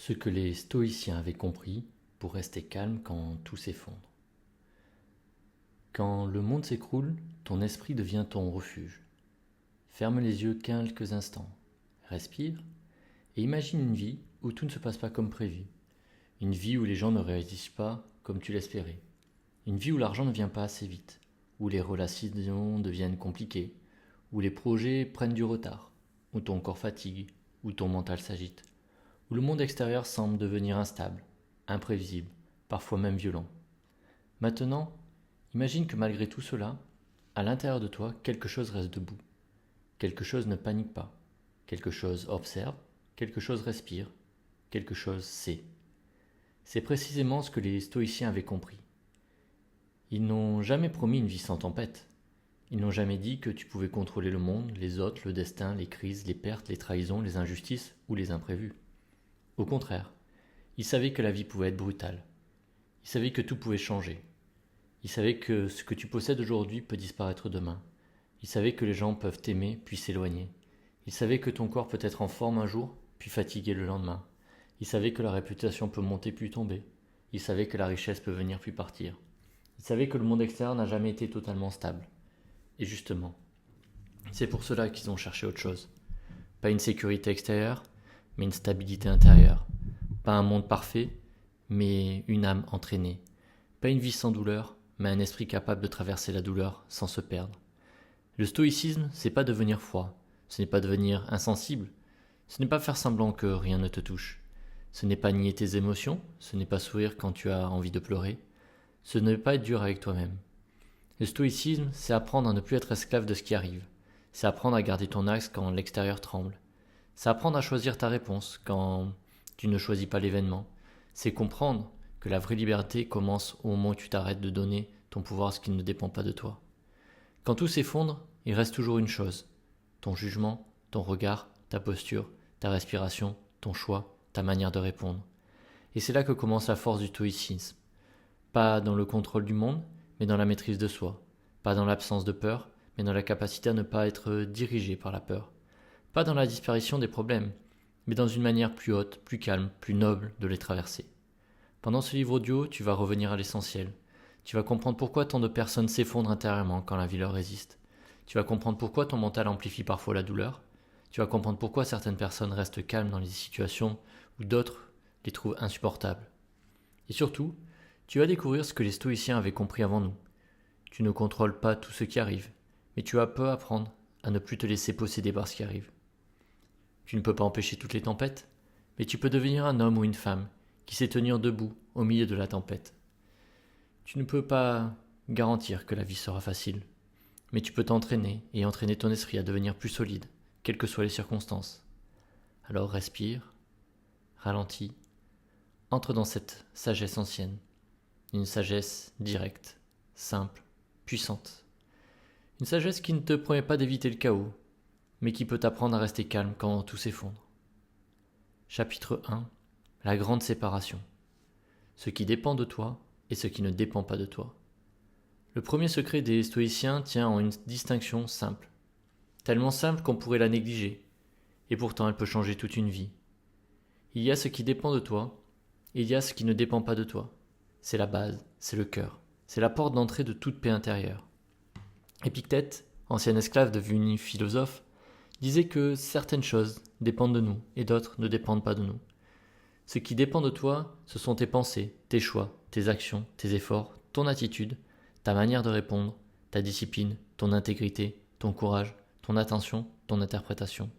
Ce que les stoïciens avaient compris pour rester calme quand tout s'effondre. Quand le monde s'écroule, ton esprit devient ton refuge. Ferme les yeux quelques instants, respire et imagine une vie où tout ne se passe pas comme prévu. Une vie où les gens ne réagissent pas comme tu l'espérais. Une vie où l'argent ne vient pas assez vite, où les relations deviennent compliquées, où les projets prennent du retard, où ton corps fatigue, où ton mental s'agite, où le monde extérieur semble devenir instable, imprévisible, parfois même violent. Maintenant, imagine que malgré tout cela, à l'intérieur de toi, quelque chose reste debout. Quelque chose ne panique pas. Quelque chose observe, quelque chose respire, quelque chose sait. C'est précisément ce que les stoïciens avaient compris. Ils n'ont jamais promis une vie sans tempête. Ils n'ont jamais dit que tu pouvais contrôler le monde, les autres, le destin, les crises, les pertes, les trahisons, les injustices ou les imprévus. Au contraire, ils savaient que la vie pouvait être brutale. Ils savaient que tout pouvait changer. Ils savaient que ce que tu possèdes aujourd'hui peut disparaître demain. Ils savaient que les gens peuvent t'aimer puis s'éloigner. Ils savaient que ton corps peut être en forme un jour puis fatigué le lendemain. Ils savaient que la réputation peut monter puis tomber. Ils savaient que la richesse peut venir puis partir. Ils savaient que le monde extérieur n'a jamais été totalement stable. Et justement, c'est pour cela qu'ils ont cherché autre chose. Pas une sécurité extérieure, mais une stabilité intérieure. Pas un monde parfait, mais une âme entraînée. Pas une vie sans douleur, mais un esprit capable de traverser la douleur sans se perdre. Le stoïcisme, c'est pas devenir froid, ce n'est pas devenir insensible, ce n'est pas faire semblant que rien ne te touche. Ce n'est pas nier tes émotions, ce n'est pas sourire quand tu as envie de pleurer, ce n'est pas être dur avec toi-même. Le stoïcisme, c'est apprendre à ne plus être esclave de ce qui arrive. C'est apprendre à garder ton axe quand l'extérieur tremble. C'est apprendre à choisir ta réponse quand tu ne choisis pas l'événement. C'est comprendre que la vraie liberté commence au moment où tu t'arrêtes de donner ton pouvoir à ce qui ne dépend pas de toi. Quand tout s'effondre, il reste toujours une chose. Ton jugement, ton regard, ta posture, ta respiration, ton choix, ta manière de répondre. Et c'est là que commence la force du stoïcisme. Pas dans le contrôle du monde, mais dans la maîtrise de soi. Pas dans l'absence de peur, mais dans la capacité à ne pas être dirigé par la peur. Pas dans la disparition des problèmes, mais dans une manière plus haute, plus calme, plus noble de les traverser. Pendant ce livre audio, tu vas revenir à l'essentiel. Tu vas comprendre pourquoi tant de personnes s'effondrent intérieurement quand la vie leur résiste. Tu vas comprendre pourquoi ton mental amplifie parfois la douleur. Tu vas comprendre pourquoi certaines personnes restent calmes dans les situations où d'autres les trouvent insupportables. Et surtout, tu vas découvrir ce que les stoïciens avaient compris avant nous. Tu ne contrôles pas tout ce qui arrive, mais tu vas peu apprendre à ne plus te laisser posséder par ce qui arrive. Tu ne peux pas empêcher toutes les tempêtes, mais tu peux devenir un homme ou une femme qui sait tenir debout au milieu de la tempête. Tu ne peux pas garantir que la vie sera facile, mais tu peux t'entraîner et entraîner ton esprit à devenir plus solide, quelles que soient les circonstances. Alors respire, ralentis, entre dans cette sagesse ancienne, une sagesse directe, simple, puissante. Une sagesse qui ne te promet pas d'éviter le chaos, mais qui peut t'apprendre à rester calme quand tout s'effondre. Chapitre 1. La grande séparation. Ce qui dépend de toi et ce qui ne dépend pas de toi. Le premier secret des stoïciens tient en une distinction simple. Tellement simple qu'on pourrait la négliger, et pourtant elle peut changer toute une vie. Il y a ce qui dépend de toi, et il y a ce qui ne dépend pas de toi. C'est la base, c'est le cœur, c'est la porte d'entrée de toute paix intérieure. Épictète, ancien esclave devenu philosophe, disait que certaines choses dépendent de nous et d'autres ne dépendent pas de nous. Ce qui dépend de toi, ce sont tes pensées, tes choix, tes actions, tes efforts, ton attitude, ta manière de répondre, ta discipline, ton intégrité, ton courage, ton attention, ton interprétation.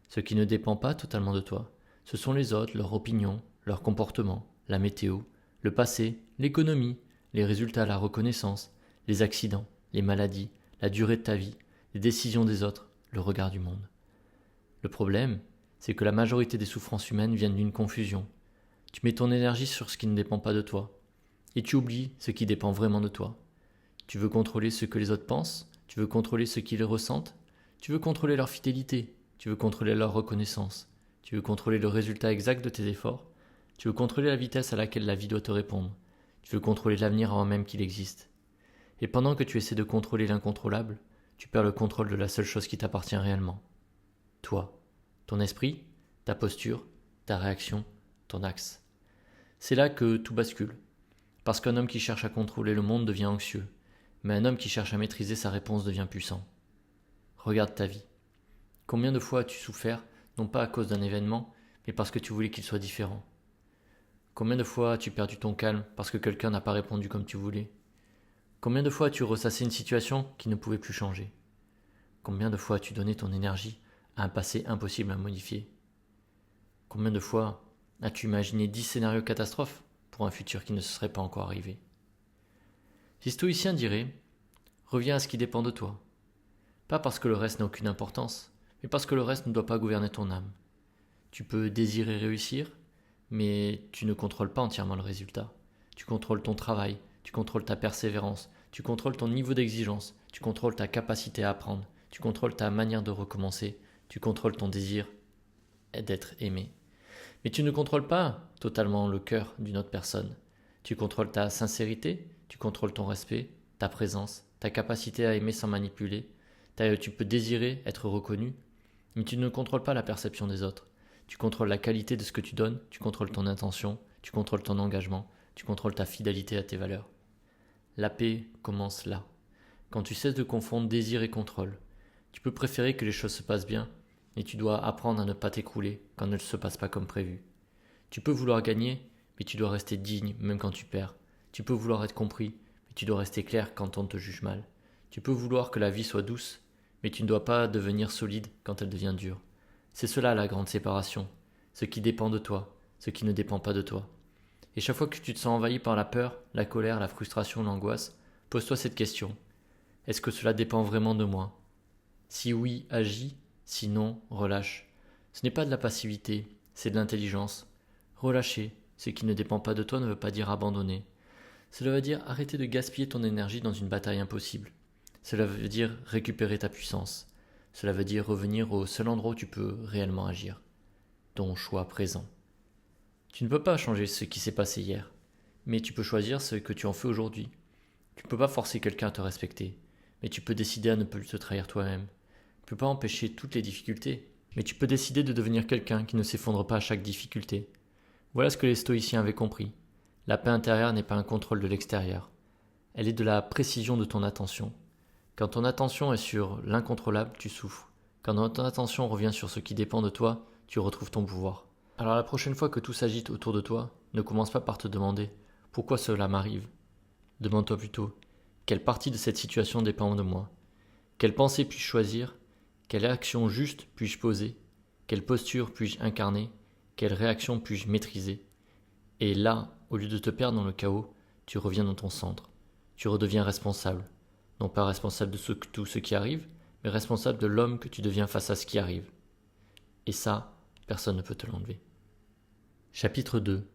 Ce qui ne dépend pas totalement de toi, ce sont les autres, leurs opinions, leurs comportements, la météo, le passé, l'économie, les résultats, la reconnaissance, les accidents, les maladies, la durée de ta vie, les décisions des autres, le regard du monde. Le problème, c'est que la majorité des souffrances humaines viennent d'une confusion. Tu mets ton énergie sur ce qui ne dépend pas de toi, et tu oublies ce qui dépend vraiment de toi. Tu veux contrôler ce que les autres pensent, tu veux contrôler ce qu'ils ressentent, tu veux contrôler leur fidélité, tu veux contrôler leur reconnaissance, tu veux contrôler le résultat exact de tes efforts, tu veux contrôler la vitesse à laquelle la vie doit te répondre, tu veux contrôler l'avenir avant même qu'il existe. Et pendant que tu essaies de contrôler l'incontrôlable, tu perds le contrôle de la seule chose qui t'appartient réellement. Toi, ton esprit, ta posture, ta réaction, ton axe. C'est là que tout bascule. Parce qu'un homme qui cherche à contrôler le monde devient anxieux, mais un homme qui cherche à maîtriser sa réponse devient puissant. Regarde ta vie. Combien de fois as-tu souffert, non pas à cause d'un événement, mais parce que tu voulais qu'il soit différent? Combien de fois as-tu perdu ton calme parce que quelqu'un n'a pas répondu comme tu voulais? Combien de fois as-tu ressassé une situation qui ne pouvait plus changer? Combien de fois as-tu donné ton énergie à un passé impossible à modifier? Combien de fois as-tu imaginé 10 scénarios catastrophes pour un futur qui ne se serait pas encore arrivé? Les stoïciens diraient « Reviens à ce qui dépend de toi ». Pas parce que le reste n'a aucune importance, mais parce que le reste ne doit pas gouverner ton âme. Tu peux désirer réussir, mais tu ne contrôles pas entièrement le résultat. Tu contrôles ton travail, tu contrôles ta persévérance, tu contrôles ton niveau d'exigence, tu contrôles ta capacité à apprendre, tu contrôles ta manière de recommencer, tu contrôles ton désir d'être aimé. Mais tu ne contrôles pas totalement le cœur d'une autre personne. Tu contrôles ta sincérité, tu contrôles ton respect, ta présence, ta capacité à aimer sans manipuler. Tu peux désirer être reconnu, mais tu ne contrôles pas la perception des autres. Tu contrôles la qualité de ce que tu donnes, tu contrôles ton intention, tu contrôles ton engagement, tu contrôles ta fidélité à tes valeurs. La paix commence là, quand tu cesses de confondre désir et contrôle. Tu peux préférer que les choses se passent bien, mais tu dois apprendre à ne pas t'écrouler quand elles ne se passent pas comme prévu. Tu peux vouloir gagner, mais tu dois rester digne même quand tu perds. Tu peux vouloir être compris, mais tu dois rester clair quand on te juge mal. Tu peux vouloir que la vie soit douce, mais tu ne dois pas devenir solide quand elle devient dure. C'est cela la grande séparation, ce qui dépend de toi, ce qui ne dépend pas de toi. Et chaque fois que tu te sens envahi par la peur, la colère, la frustration, l'angoisse, pose-toi cette question. Est-ce que cela dépend vraiment de moi? Si oui, agis, sinon, relâche. Ce n'est pas de la passivité, c'est de l'intelligence. Relâcher, ce qui ne dépend pas de toi ne veut pas dire abandonner. Cela veut dire arrêter de gaspiller ton énergie dans une bataille impossible. Cela veut dire récupérer ta puissance. Cela veut dire revenir au seul endroit où tu peux réellement agir. Ton choix présent. Tu ne peux pas changer ce qui s'est passé hier, mais tu peux choisir ce que tu en fais aujourd'hui. Tu ne peux pas forcer quelqu'un à te respecter, mais tu peux décider à ne plus te trahir toi-même. Tu ne peux pas empêcher toutes les difficultés, mais tu peux décider de devenir quelqu'un qui ne s'effondre pas à chaque difficulté. Voilà ce que les stoïciens avaient compris. La paix intérieure n'est pas un contrôle de l'extérieur. Elle est de la précision de ton attention. Quand ton attention est sur l'incontrôlable, tu souffres. Quand ton attention revient sur ce qui dépend de toi, tu retrouves ton pouvoir. Alors la prochaine fois que tout s'agite autour de toi, ne commence pas par te demander « Pourquoi cela m'arrive ?» Demande-toi plutôt « Quelle partie de cette situation dépend de moi ? Quelle pensée puis-je choisir ? Quelle action juste puis-je poser ? Quelle posture puis-je incarner ? Quelle réaction puis-je maîtriser ?» Et là, au lieu de te perdre dans le chaos, tu reviens dans ton centre. Tu redeviens responsable. Non pas responsable de tout ce qui arrive, mais responsable de l'homme que tu deviens face à ce qui arrive. Et ça, personne ne peut te l'enlever. Chapitre 2.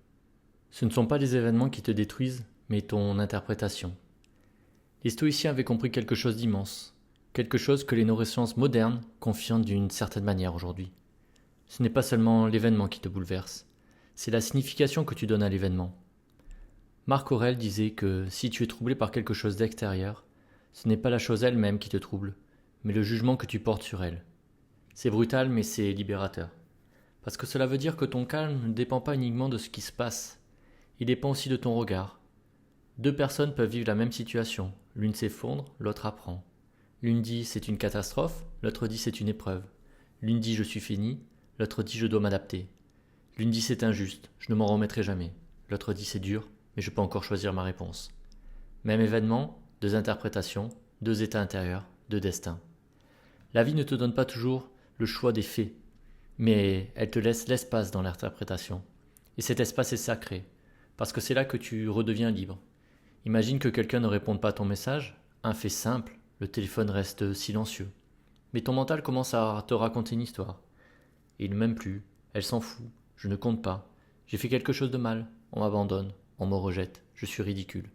Ce ne sont pas les événements qui te détruisent, mais ton interprétation. Les stoïciens avaient compris quelque chose d'immense, quelque chose que les neurosciences modernes confirment d'une certaine manière aujourd'hui. Ce n'est pas seulement l'événement qui te bouleverse, c'est la signification que tu donnes à l'événement. Marc Aurèle disait que si tu es troublé par quelque chose d'extérieur, ce n'est pas la chose elle-même qui te trouble, mais le jugement que tu portes sur elle. C'est brutal, mais c'est libérateur. Parce que cela veut dire que ton calme ne dépend pas uniquement de ce qui se passe, il dépend aussi de ton regard. Deux personnes peuvent vivre la même situation, l'une s'effondre, l'autre apprend. L'une dit c'est une catastrophe, l'autre dit c'est une épreuve. L'une dit je suis fini, l'autre dit je dois m'adapter. L'une dit c'est injuste, je ne m'en remettrai jamais. L'autre dit c'est dur, mais je peux encore choisir ma réponse. Même événement, deux interprétations, deux états intérieurs, deux destins. La vie ne te donne pas toujours le choix des faits, mais elle te laisse l'espace dans l'interprétation. Et cet espace est sacré, parce que c'est là que tu redeviens libre. Imagine que quelqu'un ne réponde pas à ton message, un fait simple, le téléphone reste silencieux. Mais ton mental commence à te raconter une histoire. Il ne m'aime plus, elle s'en fout, je ne compte pas, j'ai fait quelque chose de mal, on m'abandonne, on me rejette, je suis ridicule.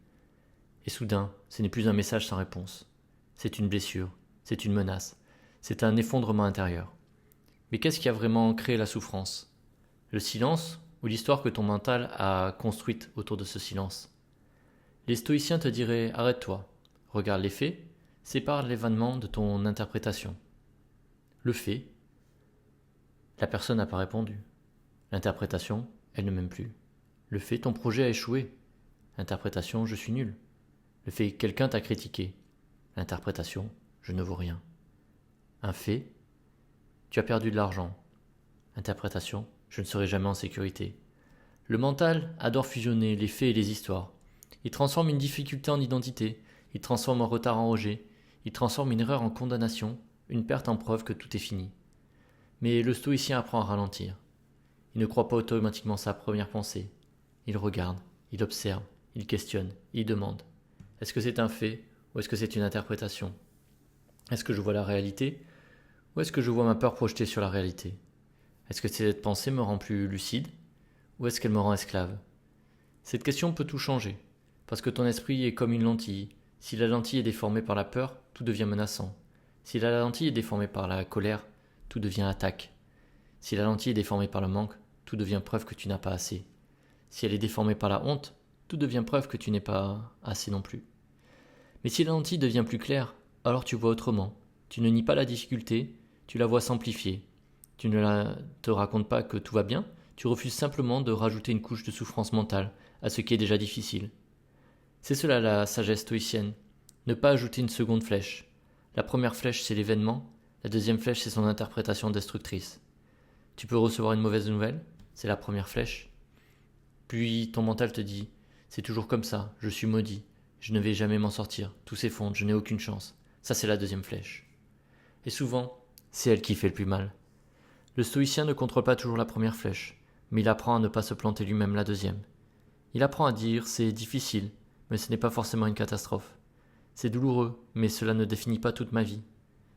Et soudain, ce n'est plus un message sans réponse. C'est une blessure, c'est une menace, c'est un effondrement intérieur. Mais qu'est-ce qui a vraiment créé la souffrance ? Le silence ou l'histoire que ton mental a construite autour de ce silence ? Les stoïciens te diraient « arrête-toi, regarde les faits, sépare l'événement de ton interprétation. » Le fait, la personne n'a pas répondu. L'interprétation, elle ne m'aime plus. Le fait, ton projet a échoué. Interprétation, je suis nul. Le fait, quelqu'un t'a critiqué. L'interprétation, je ne vaux rien. Un fait, tu as perdu de l'argent. Interprétation, je ne serai jamais en sécurité. Le mental adore fusionner les faits et les histoires. Il transforme une difficulté en identité, il transforme un retard en rejet, il transforme une erreur en condamnation, une perte en preuve que tout est fini. Mais le stoïcien apprend à ralentir. Il ne croit pas automatiquement sa première pensée. Il regarde, il observe, il questionne, il demande. Est-ce que c'est un fait ou est-ce que c'est une interprétation ? Est-ce que je vois la réalité ou est-ce que je vois ma peur projetée sur la réalité ? Est-ce que cette pensée me rend plus lucide ou est-ce qu'elle me rend esclave ? Cette question peut tout changer, parce que ton esprit est comme une lentille. Si la lentille est déformée par la peur, tout devient menaçant. Si la lentille est déformée par la colère, tout devient attaque. Si la lentille est déformée par le manque, tout devient preuve que tu n'as pas assez. Si elle est déformée par la honte, tout devient preuve que tu n'es pas assez non plus. Mais si la lentille devient plus claire, alors tu vois autrement. Tu ne nies pas la difficulté, tu la vois s'amplifier. Tu ne te racontes pas que tout va bien, tu refuses simplement de rajouter une couche de souffrance mentale à ce qui est déjà difficile. C'est cela la sagesse stoïcienne. Ne pas ajouter une seconde flèche. La première flèche, c'est l'événement. La deuxième flèche, c'est son interprétation destructrice. Tu peux recevoir une mauvaise nouvelle, c'est la première flèche. Puis ton mental te dit, c'est toujours comme ça, je suis maudit, je ne vais jamais m'en sortir, tout s'effondre, je n'ai aucune chance. Ça, c'est la deuxième flèche. Et souvent, c'est elle qui fait le plus mal. Le stoïcien ne contrôle pas toujours la première flèche, mais il apprend à ne pas se planter lui-même la deuxième. Il apprend à dire, c'est difficile, mais ce n'est pas forcément une catastrophe. C'est douloureux, mais cela ne définit pas toute ma vie.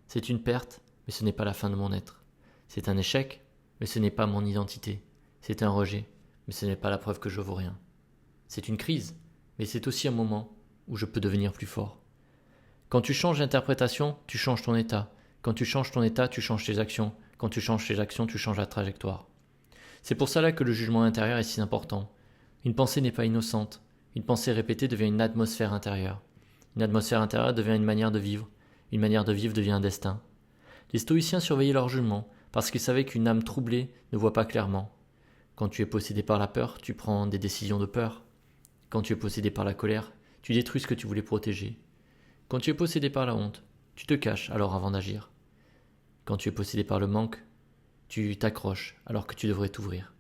C'est une perte, mais ce n'est pas la fin de mon être. C'est un échec, mais ce n'est pas mon identité. C'est un rejet, mais ce n'est pas la preuve que je vaux rien. C'est une crise, mais c'est aussi un moment où je peux devenir plus fort. Quand tu changes d'interprétation, tu changes ton état. Quand tu changes ton état, tu changes tes actions. Quand tu changes tes actions, tu changes la trajectoire. C'est pour cela que le jugement intérieur est si important. Une pensée n'est pas innocente. Une pensée répétée devient une atmosphère intérieure. Une atmosphère intérieure devient une manière de vivre. Une manière de vivre devient un destin. Les stoïciens surveillaient leur jugement parce qu'ils savaient qu'une âme troublée ne voit pas clairement. Quand tu es possédé par la peur, tu prends des décisions de peur. Quand tu es possédé par la colère, tu détruis ce que tu voulais protéger. Quand tu es possédé par la honte, tu te caches alors avant d'agir. Quand tu es possédé par le manque, tu t'accroches alors que tu devrais t'ouvrir.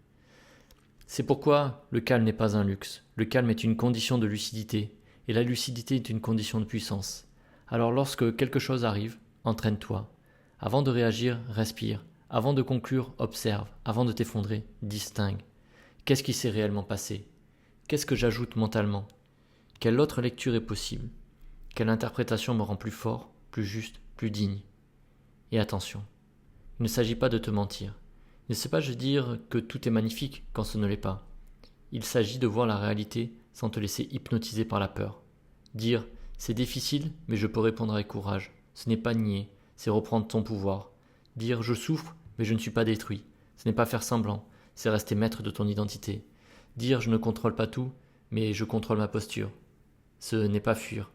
C'est pourquoi le calme n'est pas un luxe. Le calme est une condition de lucidité, et la lucidité est une condition de puissance. Alors lorsque quelque chose arrive, entraîne-toi. Avant de réagir, respire. Avant de conclure, observe. Avant de t'effondrer, distingue. Qu'est-ce qui s'est réellement passé ? Qu'est-ce que j'ajoute mentalement ? Quelle autre lecture est possible ? Quelle interprétation me rend plus fort, plus juste, plus digne ? Et attention, il ne s'agit pas de te mentir. Il ne s'agit pas de dire que tout est magnifique quand ce ne l'est pas. Il s'agit de voir la réalité sans te laisser hypnotiser par la peur. Dire « c'est difficile, mais je peux répondre avec courage ». Ce n'est pas nier, c'est reprendre ton pouvoir. Dire « je souffre, mais je ne suis pas détruit ». Ce n'est pas faire semblant, c'est rester maître de ton identité. Dire « je ne contrôle pas tout, mais je contrôle ma posture ». Ce n'est pas fuir.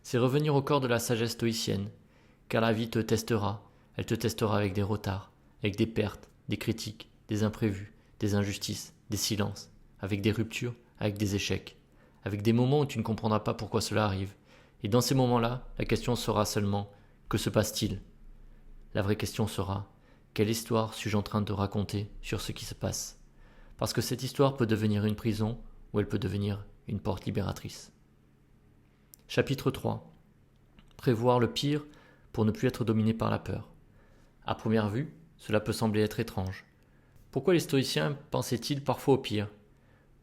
C'est revenir au corps de la sagesse stoïcienne. Car la vie te testera. Elle te testera avec des retards, avec des pertes, des critiques, des imprévus, des injustices, des silences, avec des ruptures, avec des échecs, avec des moments où tu ne comprendras pas pourquoi cela arrive. Et dans ces moments-là, la question sera seulement « que se passe-t-il » ? La vraie question sera « quelle histoire suis-je en train de raconter sur ce qui se passe ?» Parce que cette histoire peut devenir une prison ou elle peut devenir une porte libératrice. Chapitre 3. Prévoir le pire pour ne plus être dominé par la peur. À première vue, cela peut sembler être étrange. Pourquoi les stoïciens pensaient-ils parfois au pire ?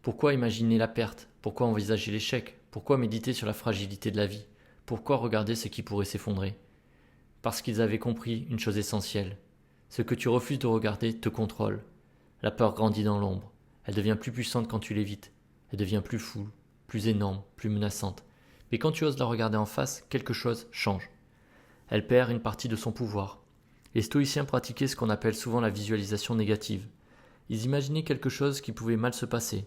Pourquoi imaginer la perte ? Pourquoi envisager l'échec ? Pourquoi méditer sur la fragilité de la vie ? Pourquoi regarder ce qui pourrait s'effondrer ? Parce qu'ils avaient compris une chose essentielle. Ce que tu refuses de regarder te contrôle. La peur grandit dans l'ombre. Elle devient plus puissante quand tu l'évites. Elle devient plus floue, plus énorme, plus menaçante. Mais quand tu oses la regarder en face, quelque chose change. Elle perd une partie de son pouvoir. Les stoïciens pratiquaient ce qu'on appelle souvent la visualisation négative. Ils imaginaient quelque chose qui pouvait mal se passer,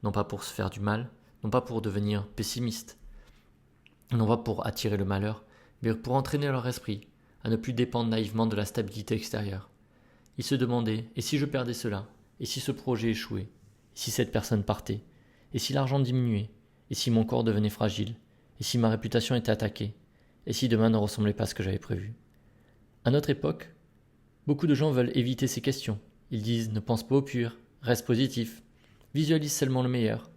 non pas pour se faire du mal, non pas pour devenir pessimiste, non pas pour attirer le malheur, mais pour entraîner leur esprit à ne plus dépendre naïvement de la stabilité extérieure. Ils se demandaient « et si je perdais cela ? Et si ce projet échouait ? Et si cette personne partait? Et si l'argent diminuait? Et si mon corps devenait fragile? Et si ma réputation était attaquée? Et si demain ne ressemblait pas à ce que j'avais prévu? À notre époque, beaucoup de gens veulent éviter ces questions. Ils disent ne pense pas au pire, reste positif, visualise seulement le meilleur.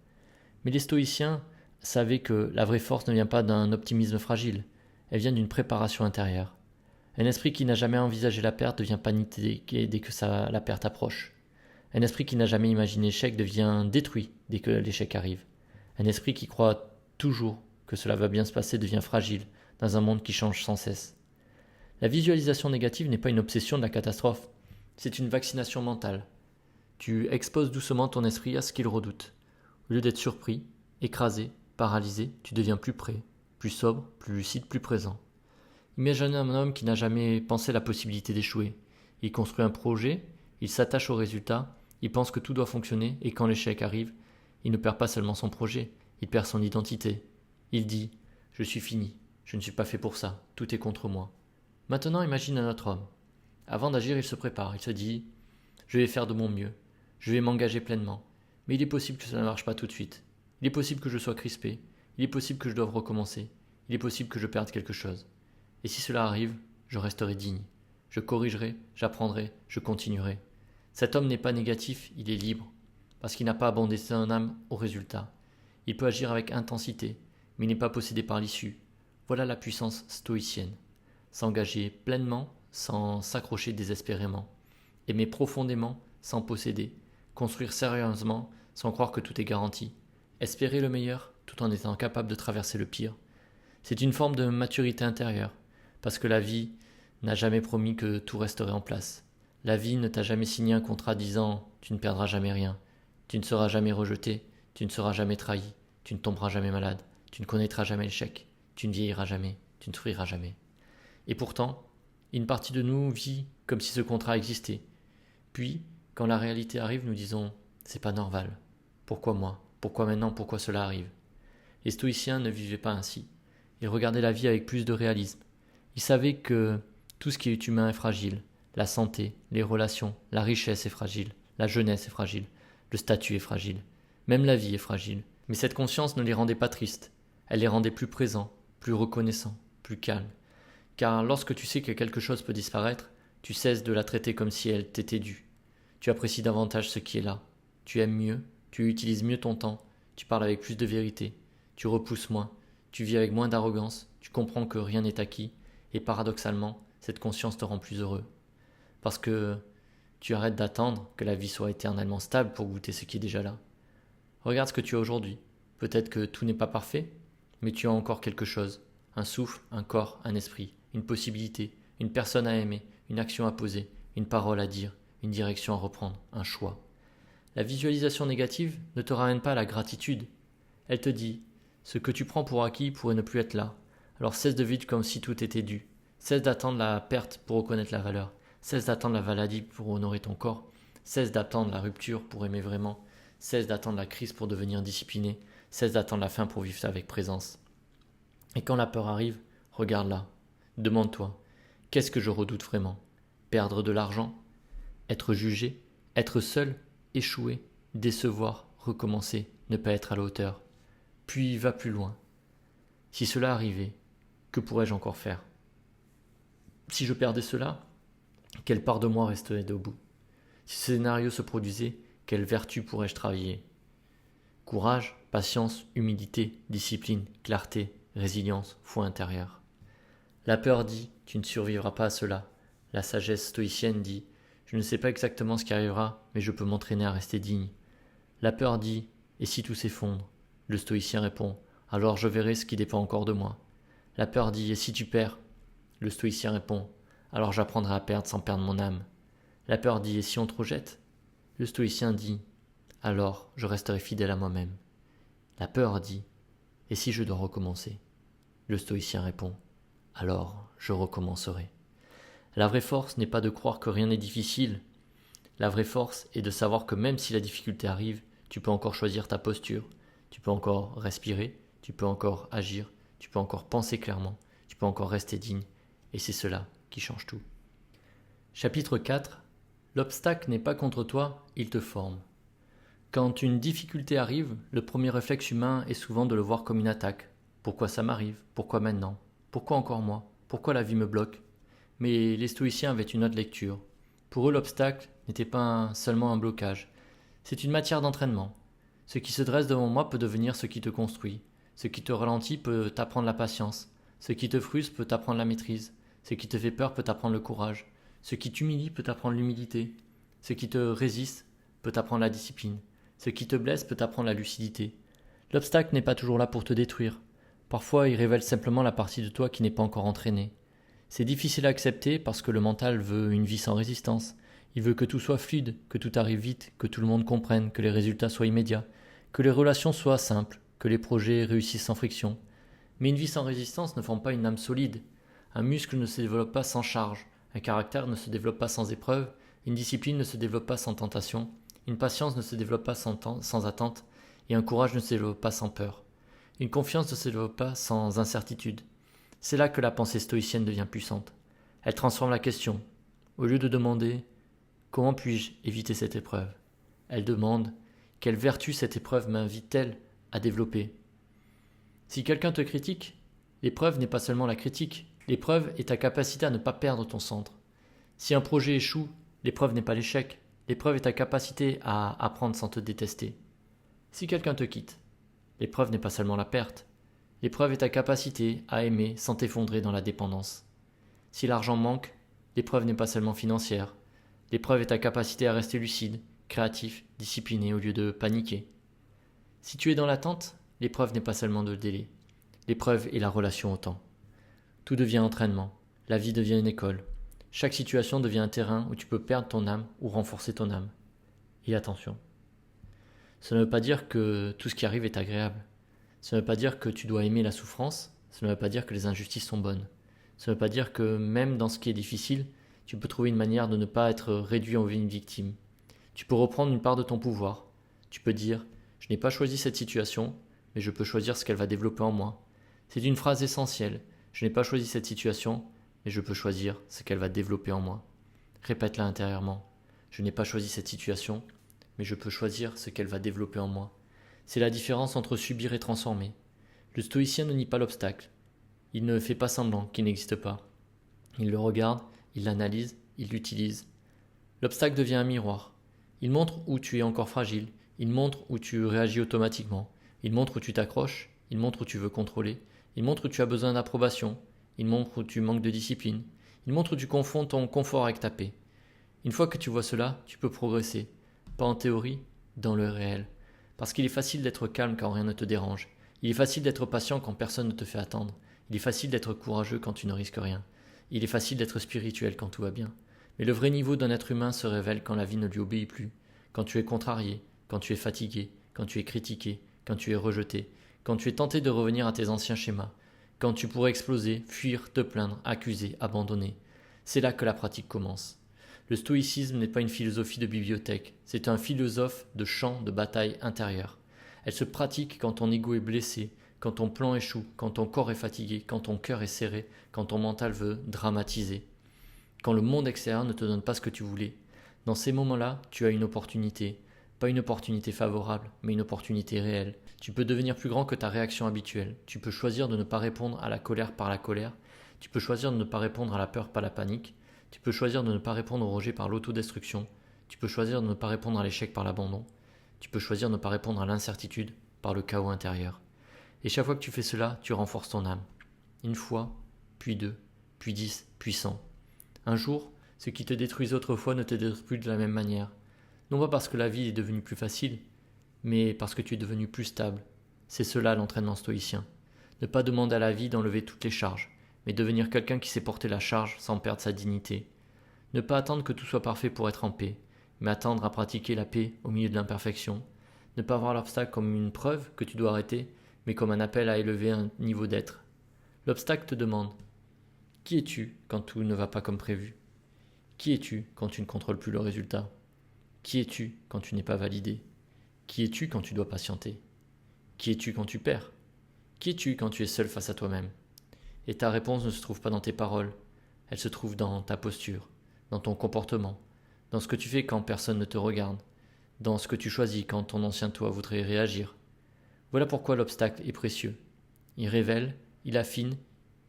Mais les stoïciens savaient que la vraie force ne vient pas d'un optimisme fragile, elle vient d'une préparation intérieure. Un esprit qui n'a jamais envisagé la perte devient paniqué dès que la perte approche. Un esprit qui n'a jamais imaginé l'échec devient détruit dès que l'échec arrive. Un esprit qui croit toujours que cela va bien se passer devient fragile dans un monde qui change sans cesse. La visualisation négative n'est pas une obsession de la catastrophe, c'est une vaccination mentale. Tu exposes doucement ton esprit à ce qu'il redoute. Au lieu d'être surpris, écrasé, paralysé, tu deviens plus prêt, plus sobre, plus lucide, plus présent. Imagine un homme qui n'a jamais pensé la possibilité d'échouer. Il construit un projet, il s'attache au résultat, il pense que tout doit fonctionner et quand l'échec arrive, il ne perd pas seulement son projet, il perd son identité. Il dit « Je suis fini, je ne suis pas fait pour ça, tout est contre moi ». Maintenant imagine un autre homme. Avant d'agir, il se prépare, il se dit « Je vais faire de mon mieux, je vais m'engager pleinement, mais il est possible que cela ne marche pas tout de suite. Il est possible que je sois crispé, il est possible que je doive recommencer, il est possible que je perde quelque chose. Et si cela arrive, je resterai digne. Je corrigerai, j'apprendrai, je continuerai. » Cet homme n'est pas négatif, il est libre, parce qu'il n'a pas abandonné son âme au résultat. Il peut agir avec intensité, mais il n'est pas possédé par l'issue. Voilà la puissance stoïcienne. S'engager pleinement sans s'accrocher désespérément. Aimer profondément sans posséder. Construire sérieusement sans croire que tout est garanti. Espérer le meilleur tout en étant capable de traverser le pire. C'est une forme de maturité intérieure, parce que la vie n'a jamais promis que tout resterait en place. La vie ne t'a jamais signé un contrat disant « tu ne perdras jamais rien, tu ne seras jamais rejeté, tu ne seras jamais trahi, tu ne tomberas jamais malade, tu ne connaîtras jamais l'échec, tu ne vieilliras jamais, tu ne souffriras jamais. » Et pourtant, une partie de nous vit comme si ce contrat existait. Puis, quand la réalité arrive, nous disons « c'est pas normal. Pourquoi moi? Pourquoi maintenant? Pourquoi cela arrive ?» Les stoïciens ne vivaient pas ainsi. Ils regardaient la vie avec plus de réalisme. Ils savaient que tout ce qui est humain est fragile. La santé, les relations, la richesse est fragile, la jeunesse est fragile, le statut est fragile, même la vie est fragile. Mais cette conscience ne les rendait pas tristes, elle les rendait plus présents, plus reconnaissants, plus calmes. Car lorsque tu sais que quelque chose peut disparaître, tu cesses de la traiter comme si elle t'était due. Tu apprécies davantage ce qui est là, tu aimes mieux, tu utilises mieux ton temps, tu parles avec plus de vérité, tu repousses moins, tu vis avec moins d'arrogance, tu comprends que rien n'est acquis, et paradoxalement, cette conscience te rend plus heureux. Parce que tu arrêtes d'attendre que la vie soit éternellement stable pour goûter ce qui est déjà là. Regarde ce que tu as aujourd'hui. Peut-être que tout n'est pas parfait, mais tu as encore quelque chose. Un souffle, un corps, un esprit, une possibilité, une personne à aimer, une action à poser, une parole à dire, une direction à reprendre, un choix. La visualisation négative ne te ramène pas à la gratitude. Elle te dit « ce que tu prends pour acquis pourrait ne plus être là. Alors cesse de vivre comme si tout était dû. Cesse d'attendre la perte pour reconnaître la valeur. Cesse d'attendre la maladie pour honorer ton corps. Cesse d'attendre la rupture pour aimer vraiment. Cesse d'attendre la crise pour devenir discipliné. Cesse d'attendre la fin pour vivre ça avec présence. Et quand la peur arrive, regarde-la. Demande-toi, qu'est-ce que je redoute vraiment? Perdre de l'argent? Être jugé? Être seul? Échouer? Décevoir? Recommencer? Ne pas être à la hauteur? Puis va plus loin. Si cela arrivait, que pourrais-je encore faire? Si je perdais cela, quelle part de moi resterait debout? Si ce scénario se produisait, quelle vertu pourrais-je travailler? Courage, patience, humilité, discipline, clarté, résilience, foi intérieure. La peur dit « tu ne survivras pas à cela ». La sagesse stoïcienne dit « je ne sais pas exactement ce qui arrivera, mais je peux m'entraîner à rester digne ». La peur dit « et si tout s'effondre ?» Le stoïcien répond « alors je verrai ce qui dépend encore de moi ». La peur dit « et si tu perds ?» Le stoïcien répond « alors j'apprendrai à perdre sans perdre mon âme ». La peur dit « et si on te rejette ?» Le stoïcien dit « alors je resterai fidèle à moi-même ». La peur dit « et si je dois recommencer ?» Le stoïcien répond « alors je recommencerai ». La vraie force n'est pas de croire que rien n'est difficile. La vraie force est de savoir que même si la difficulté arrive, tu peux encore choisir ta posture, tu peux encore respirer, tu peux encore agir, tu peux encore penser clairement, tu peux encore rester digne, et c'est cela qui change tout. Chapitre 4. L'obstacle n'est pas contre toi, il te forme. Quand une difficulté arrive, le premier réflexe humain est souvent de le voir comme une attaque. Pourquoi ça m'arrive? Pourquoi maintenant? Pourquoi encore moi? Pourquoi la vie me bloque? Mais les stoïciens avaient une autre lecture. Pour eux, l'obstacle n'était pas seulement un blocage, c'est une matière d'entraînement. Ce qui se dresse devant moi peut devenir ce qui te construit. Ce qui te ralentit peut t'apprendre la patience. Ce qui te frustre peut t'apprendre la maîtrise. Ce qui te fait peur peut t'apprendre le courage. Ce qui t'humilie peut t'apprendre l'humilité. Ce qui te résiste peut t'apprendre la discipline. Ce qui te blesse peut t'apprendre la lucidité. L'obstacle n'est pas toujours là pour te détruire. Parfois, il révèle simplement la partie de toi qui n'est pas encore entraînée. C'est difficile à accepter parce que le mental veut une vie sans résistance. Il veut que tout soit fluide, que tout arrive vite, que tout le monde comprenne, que les résultats soient immédiats, que les relations soient simples, que les projets réussissent sans friction. Mais une vie sans résistance ne forme pas une âme solide. Un muscle ne se développe pas sans charge, un caractère ne se développe pas sans épreuve, une discipline ne se développe pas sans tentation, une patience ne se développe pas sans attente, et un courage ne se développe pas sans peur. Une confiance ne se développe pas sans incertitude. C'est là que la pensée stoïcienne devient puissante. Elle transforme la question. Au lieu de demander « Comment puis-je éviter cette épreuve ?», elle demande « Quelle vertu cette épreuve m'invite-t-elle à développer ?» Si quelqu'un te critique, l'épreuve n'est pas seulement la critique, l'épreuve est ta capacité à ne pas perdre ton centre. Si un projet échoue, l'épreuve n'est pas l'échec, l'épreuve est ta capacité à apprendre sans te détester. Si quelqu'un te quitte, l'épreuve n'est pas seulement la perte, l'épreuve est ta capacité à aimer sans t'effondrer dans la dépendance. Si l'argent manque, l'épreuve n'est pas seulement financière, l'épreuve est ta capacité à rester lucide, créatif, discipliné au lieu de paniquer. Si tu es dans l'attente, l'épreuve n'est pas seulement de délai, l'épreuve est la relation au temps. Tout devient entraînement, la vie devient une école. Chaque situation devient un terrain où tu peux perdre ton âme ou renforcer ton âme. Et attention, ça ne veut pas dire que tout ce qui arrive est agréable. Ça ne veut pas dire que tu dois aimer la souffrance, ça ne veut pas dire que les injustices sont bonnes. Ça ne veut pas dire que même dans ce qui est difficile, tu peux trouver une manière de ne pas être réduit en une victime. Tu peux reprendre une part de ton pouvoir. Tu peux dire « Je n'ai pas choisi cette situation, mais je peux choisir ce qu'elle va développer en moi. » C'est une phrase essentielle. Je n'ai pas choisi cette situation, mais je peux choisir ce qu'elle va développer en moi. Répète-la intérieurement. Je n'ai pas choisi cette situation, mais je peux choisir ce qu'elle va développer en moi. C'est la différence entre subir et transformer. Le stoïcien ne nie pas l'obstacle. Il ne fait pas semblant qu'il n'existe pas. Il le regarde, il l'analyse, il l'utilise. L'obstacle devient un miroir. Il montre où tu es encore fragile, il montre où tu réagis automatiquement, il montre où tu t'accroches, il montre où tu veux contrôler, il montre où tu as besoin d'approbation, il montre où tu manques de discipline, il montre où tu confonds ton confort avec ta paix. Une fois que tu vois cela, tu peux progresser, pas en théorie, dans le réel. Parce qu'il est facile d'être calme quand rien ne te dérange, il est facile d'être patient quand personne ne te fait attendre, il est facile d'être courageux quand tu ne risques rien, il est facile d'être spirituel quand tout va bien. Mais le vrai niveau d'un être humain se révèle quand la vie ne lui obéit plus, quand tu es contrarié, quand tu es fatigué, quand tu es critiqué, quand tu es rejeté, quand tu es tenté de revenir à tes anciens schémas, quand tu pourrais exploser, fuir, te plaindre, accuser, abandonner. C'est là que la pratique commence. Le stoïcisme n'est pas une philosophie de bibliothèque, c'est un philosophe de champ de bataille intérieure. Elle se pratique quand ton ego est blessé, quand ton plan échoue, quand ton corps est fatigué, quand ton cœur est serré, quand ton mental veut dramatiser. Quand le monde extérieur ne te donne pas ce que tu voulais. Dans ces moments-là, tu as une opportunité. Pas une opportunité favorable, mais une opportunité réelle. Tu peux devenir plus grand que ta réaction habituelle. Tu peux choisir de ne pas répondre à la colère par la colère. Tu peux choisir de ne pas répondre à la peur par la panique. Tu peux choisir de ne pas répondre au rejet par l'autodestruction. Tu peux choisir de ne pas répondre à l'échec par l'abandon. Tu peux choisir de ne pas répondre à l'incertitude par le chaos intérieur. Et chaque fois que tu fais cela, tu renforces ton âme. Une fois, puis deux, puis 10, puis 100. Un jour, ce qui te détruisait autrefois ne te détruit plus de la même manière. Non pas parce que la vie est devenue plus facile, mais parce que tu es devenu plus stable. C'est cela l'entraînement stoïcien. Ne pas demander à la vie d'enlever toutes les charges, mais devenir quelqu'un qui sait porter la charge sans perdre sa dignité. Ne pas attendre que tout soit parfait pour être en paix, mais attendre à pratiquer la paix au milieu de l'imperfection. Ne pas voir l'obstacle comme une preuve que tu dois arrêter, mais comme un appel à élever un niveau d'être. L'obstacle te demande « Qui es-tu quand tout ne va pas comme prévu ? Qui es-tu quand tu ne contrôles plus le résultat ? Qui es-tu quand tu n'es pas validé ? Qui es-tu quand tu dois patienter ? Qui es-tu quand tu perds ? Qui es-tu quand tu es seul face à toi-même ? Et ta réponse ne se trouve pas dans tes paroles, elle se trouve dans ta posture, dans ton comportement, dans ce que tu fais quand personne ne te regarde, dans ce que tu choisis quand ton ancien toi voudrait réagir. Voilà pourquoi l'obstacle est précieux. Il révèle, il affine,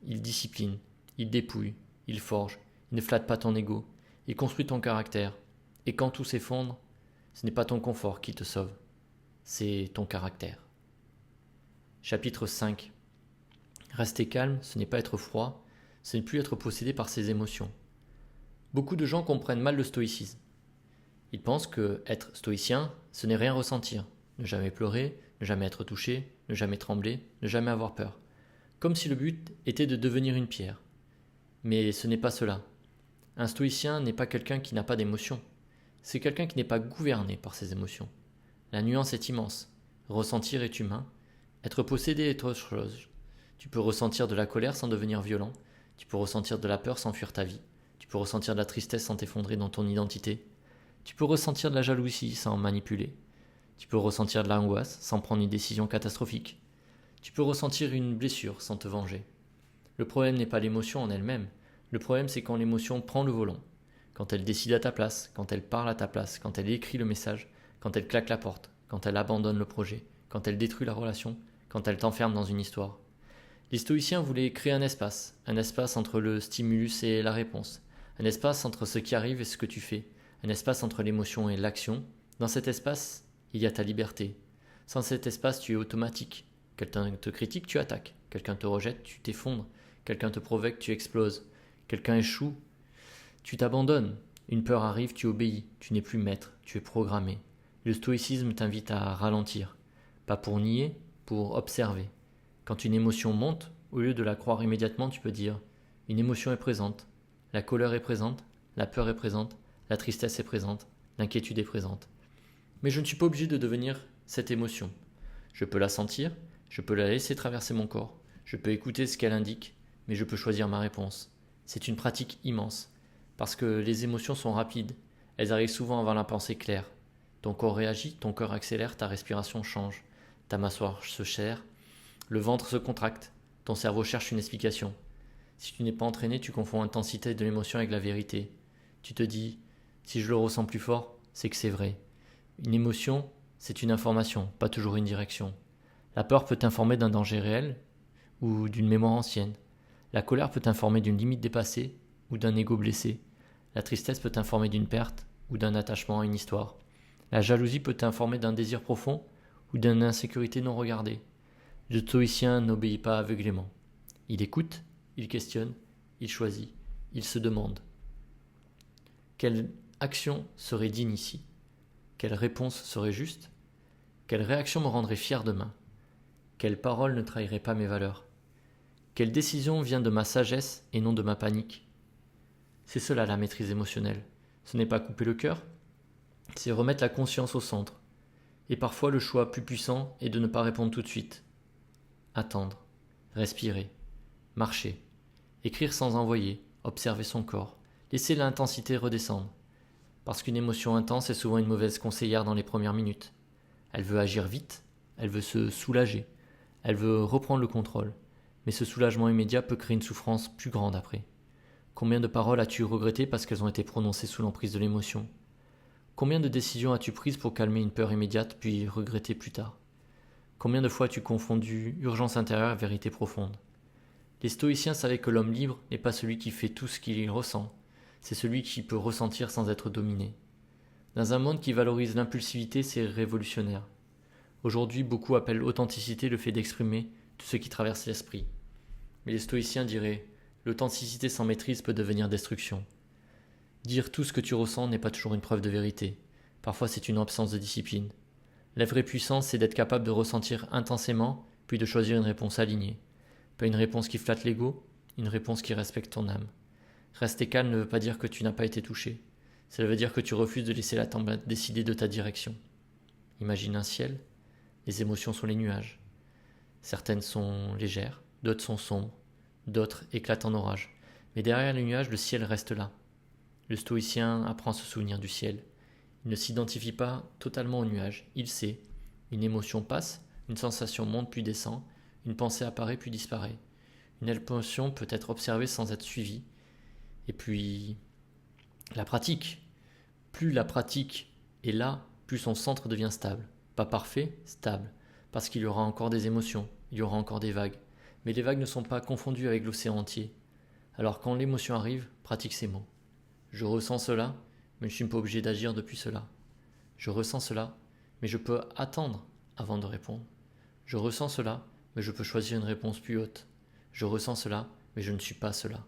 il discipline, il dépouille, il forge, il ne flatte pas ton ego, il construit ton caractère. Et quand tout s'effondre, ce n'est pas ton confort qui te sauve, c'est ton caractère. Chapitre 5. Rester calme, ce n'est pas être froid, ce n'est plus être possédé par ses émotions. Beaucoup de gens comprennent mal le stoïcisme. Ils pensent que être stoïcien, ce n'est rien ressentir, ne jamais pleurer, ne jamais être touché, ne jamais trembler, ne jamais avoir peur. Comme si le but était de devenir une pierre. Mais ce n'est pas cela. Un stoïcien n'est pas quelqu'un qui n'a pas d'émotions. C'est quelqu'un qui n'est pas gouverné par ses émotions. La nuance est immense. Ressentir est humain. Être possédé est autre chose. Tu peux ressentir de la colère sans devenir violent. Tu peux ressentir de la peur sans fuir ta vie. Tu peux ressentir de la tristesse sans t'effondrer dans ton identité. Tu peux ressentir de la jalousie sans manipuler. Tu peux ressentir de l'angoisse sans prendre une décision catastrophique. Tu peux ressentir une blessure sans te venger. Le problème n'est pas l'émotion en elle-même. Le problème, c'est quand l'émotion prend le volant. Quand elle décide à ta place, quand elle parle à ta place, quand elle écrit le message, quand elle claque la porte, quand elle abandonne le projet, quand elle détruit la relation, quand elle t'enferme dans une histoire. Les stoïciens voulaient créer un espace entre le stimulus et la réponse, un espace entre ce qui arrive et ce que tu fais, un espace entre l'émotion et l'action. Dans cet espace, il y a ta liberté. Sans cet espace, tu es automatique. Quelqu'un te critique, tu attaques. Quelqu'un te rejette, tu t'effondres. Quelqu'un te provoque, tu exploses. Quelqu'un échoue, tu t'abandonnes. Une peur arrive, tu obéis. Tu n'es plus maître, tu es programmé. Le stoïcisme t'invite à ralentir. Pas pour nier, pour observer. Quand une émotion monte, au lieu de la croire immédiatement, tu peux dire « Une émotion est présente. La colère est présente. La peur est présente. La tristesse est présente. L'inquiétude est présente. Mais je ne suis pas obligé de devenir cette émotion. Je peux la sentir, je peux la laisser traverser mon corps, je peux écouter ce qu'elle indique, mais je peux choisir ma réponse. C'est une pratique immense, parce que les émotions sont rapides, elles arrivent souvent avant la pensée claire. Ton corps réagit, ton cœur accélère, ta respiration change, ta mâchoire se serre, le ventre se contracte, ton cerveau cherche une explication. Si tu n'es pas entraîné, tu confonds l'intensité de l'émotion avec la vérité. Tu te dis, si je le ressens plus fort, c'est que c'est vrai. Une émotion, c'est une information, pas toujours une direction. La peur peut t'informer d'un danger réel ou d'une mémoire ancienne. La colère peut t'informer d'une limite dépassée ou d'un ego blessé. La tristesse peut t'informer d'une perte ou d'un attachement à une histoire. La jalousie peut t'informer d'un désir profond ou d'une insécurité non regardée. Le stoïcien n'obéit pas aveuglément. Il écoute, il questionne, il choisit, il se demande. Quelle action serait digne ici ? Quelle réponse serait juste ? Quelle réaction me rendrait fier demain ? Quelle parole ne trahirait pas mes valeurs ? Quelle décision vient de ma sagesse et non de ma panique ? C'est cela la maîtrise émotionnelle. Ce n'est pas couper le cœur, c'est remettre la conscience au centre. Et parfois le choix plus puissant est de ne pas répondre tout de suite. Attendre, respirer, marcher, écrire sans envoyer, observer son corps, laisser l'intensité redescendre. Parce qu'une émotion intense est souvent une mauvaise conseillère dans les premières minutes. Elle veut agir vite, elle veut se soulager, elle veut reprendre le contrôle. Mais ce soulagement immédiat peut créer une souffrance plus grande après. Combien de paroles as-tu regrettées parce qu'elles ont été prononcées sous l'emprise de l'émotion ? Combien de décisions as-tu prises pour calmer une peur immédiate puis regretter plus tard ? Combien de fois as-tu confondu urgence intérieure et vérité profonde ? Les stoïciens savaient que l'homme libre n'est pas celui qui fait tout ce qu'il ressent, c'est celui qui peut ressentir sans être dominé. Dans un monde qui valorise l'impulsivité, c'est révolutionnaire. Aujourd'hui, beaucoup appellent authenticité le fait d'exprimer tout ce qui traverse l'esprit. Mais les stoïciens diraient « l'authenticité sans maîtrise peut devenir destruction ». Dire tout ce que tu ressens n'est pas toujours une preuve de vérité. Parfois, c'est une absence de discipline. La vraie puissance, c'est d'être capable de ressentir intensément, puis de choisir une réponse alignée. Pas une réponse qui flatte l'ego, une réponse qui respecte ton âme. Rester calme ne veut pas dire que tu n'as pas été touché. Cela veut dire que tu refuses de laisser la tempête décider de ta direction. Imagine un ciel. Les émotions sont les nuages. Certaines sont légères, d'autres sont sombres, d'autres éclatent en orage. Mais derrière les nuages, le ciel reste là. Le stoïcien apprend à se souvenir du ciel. Il ne s'identifie pas totalement aux nuages. Il sait. Une émotion passe, une sensation monte puis descend, une pensée apparaît puis disparaît. Une émotion peut être observée sans être suivie. Et puis, la pratique. Plus la pratique est là, plus son centre devient stable. Pas parfait, stable. Parce qu'il y aura encore des émotions, il y aura encore des vagues. Mais les vagues ne sont pas confondues avec l'océan entier. Alors quand l'émotion arrive, pratique ces mots. Je ressens cela, mais je ne suis pas obligé d'agir depuis cela. Je ressens cela, mais je peux attendre avant de répondre. Je ressens cela, mais je peux choisir une réponse plus haute. Je ressens cela, mais je ne suis pas cela.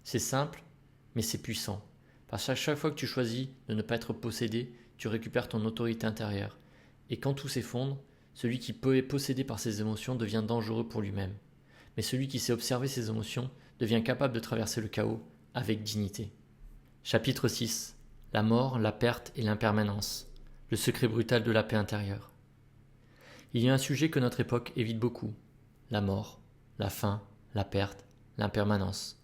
C'est simple, mais c'est puissant. Parce qu'à chaque fois que tu choisis de ne pas être possédé, tu récupères ton autorité intérieure. Et quand tout s'effondre, celui qui peut être possédé par ses émotions devient dangereux pour lui-même. Mais celui qui sait observer ses émotions devient capable de traverser le chaos avec dignité. Chapitre 6. La mort, la perte et l'impermanence. Le secret brutal de la paix intérieure. Il y a un sujet que notre époque évite beaucoup. La mort, la fin, la perte, l'impermanence.